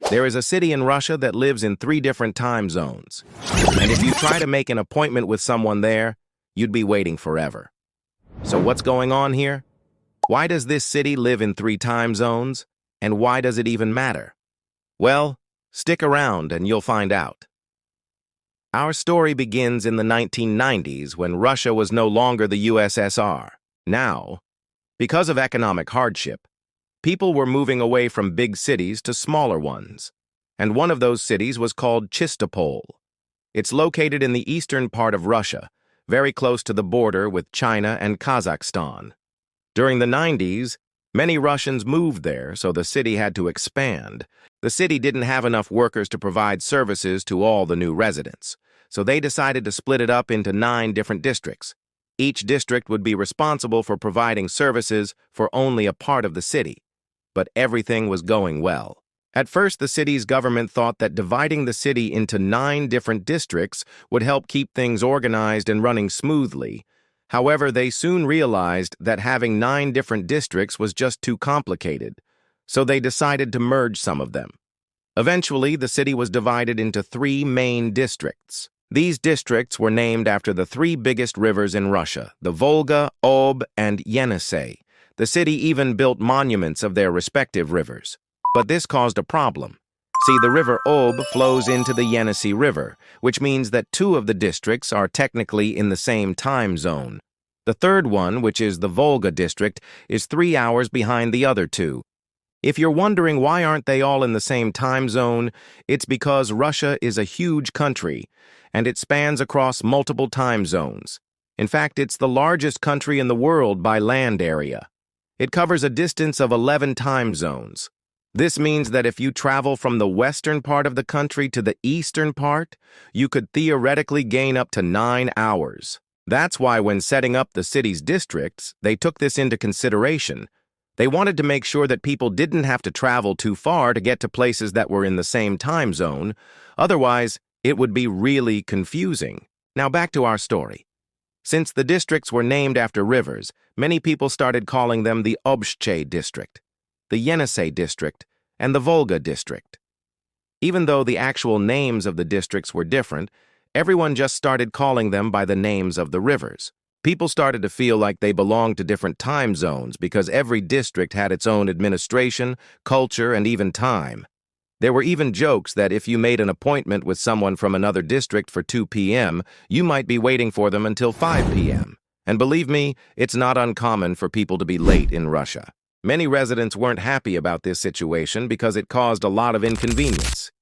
There is a city in Russia that lives in 3 different time zones. And if you try to make an appointment with someone there, you'd be waiting forever. So what's going on here? Why does this city live in 3 time zones? And why does it even matter? Well, stick around and you'll find out. Our story begins in the 1990s when Russia was no longer the USSR. Now, because of economic hardship, people were moving away from big cities to smaller ones. And one of those cities was called Chistopol. It's located in the eastern part of Russia, very close to the border with China and Kazakhstan. During the 90s, many Russians moved there, so the city had to expand. The city didn't have enough workers to provide services to all the new residents, so they decided to split it up into 9 different districts. Each district would be responsible for providing services for only a part of the city, but everything was going well. At first, the city's government thought that dividing the city into 9 different districts would help keep things organized and running smoothly. However, they soon realized that having 9 different districts was just too complicated, so they decided to merge some of them. Eventually, the city was divided into 3 main districts. These districts were named after the 3 biggest rivers in Russia, the Volga, Ob, and Yenisei. The city even built monuments of their respective rivers. But this caused a problem. See, the river Ob flows into the Yenisei River, which means that 2 of the districts are technically in the same time zone. The third one, which is the Volga district, is 3 hours behind the other 2. If you're wondering why aren't they all in the same time zone, it's because Russia is a huge country, and it spans across multiple time zones. In fact, it's the largest country in the world by land area. It covers a distance of 11 time zones. This means that if you travel from the western part of the country to the eastern part, you could theoretically gain up to 9 hours. That's why when setting up the city's districts, they took this into consideration. They wanted to make sure that people didn't have to travel too far to get to places that were in the same time zone. Otherwise, it would be really confusing. Now back to our story. Since the districts were named after rivers, many people started calling them the Obshche district, the Yenisei district, and the Volga district. Even though the actual names of the districts were different, everyone just started calling them by the names of the rivers. People started to feel like they belonged to different time zones because every district had its own administration, culture, and even time. There were even jokes that if you made an appointment with someone from another district for 2 p.m., you might be waiting for them until 5 p.m. And believe me, it's not uncommon for people to be late in Russia. Many residents weren't happy about this situation because it caused a lot of inconvenience.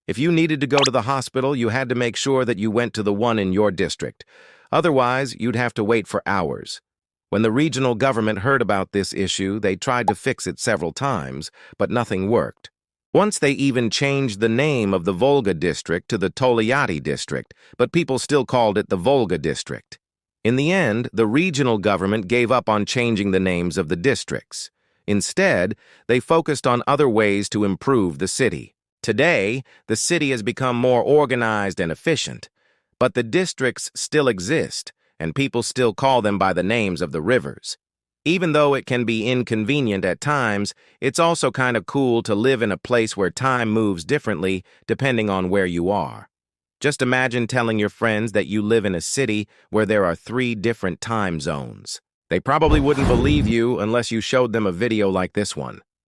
If you needed to go to the hospital, you had to make sure that you went to the one in your district. Otherwise, you'd have to wait for hours. When the regional government heard about this issue, they tried to fix it several times, but nothing worked. Once they even changed the name of the Volga district to the Tolyatti district, but people still called it the Volga district. In the end, the regional government gave up on changing the names of the districts. Instead, they focused on other ways to improve the city. Today, the city has become more organized and efficient, but the districts still exist, and people still call them by the names of the rivers. Even though it can be inconvenient at times, it's also kind of cool to live in a place where time moves differently depending on where you are. Just imagine telling your friends that you live in a city where there are 3 different time zones. They probably wouldn't believe you unless you showed them a video like this one.